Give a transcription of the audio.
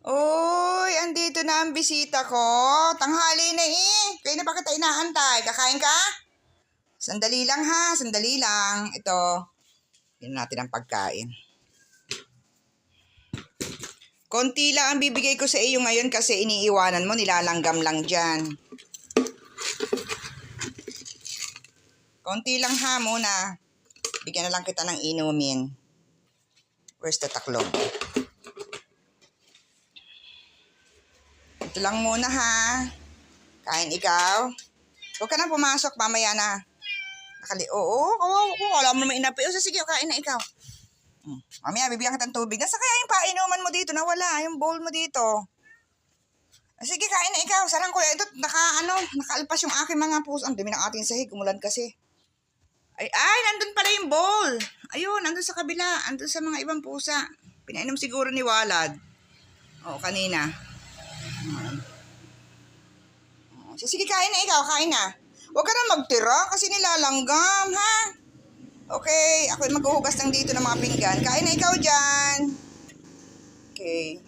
Uy, andito na ang bisita ko. Tanghali na eh. Kaya na ba kita inaantay? Kakain ka? Sandali lang ha, sandali lang. Ito, yun natin ang pagkain. Konti lang ang bibigay ko sa iyo ngayon kasi iniiwanan mo, nilalanggam lang dyan. Konti lang ha muna. Bigyan na lang kita ng inumin. Where's the taklog? Ito lang muna ha. Kain ikaw. Huwag ka na pumasok, mamaya na. Oo, alam mo naman inapi. O sige, kain na ikaw. Mamaya, bibigyan kita ng tubig. Nasa kaya yung painuman mo dito? Nawala, yung bowl mo dito. Sige, kain na ikaw. Sarang ko. Ito, nakaalpas yung aking mga puso. Ang dumi ng ating sahig. Umulan kasi. Ay, nandun pala yung bowl. Ayun, nandun sa kabila. Nandun sa mga ibang pusa. Pinainom siguro ni Walad. Oo, kanina. Sige, kain na ikaw. Kain na. Huwag ka na magtira kasi nilalanggam, ha? Okay, ako maghuhugas lang dito ng mga pinggan. Kain na ikaw dyan. Okay.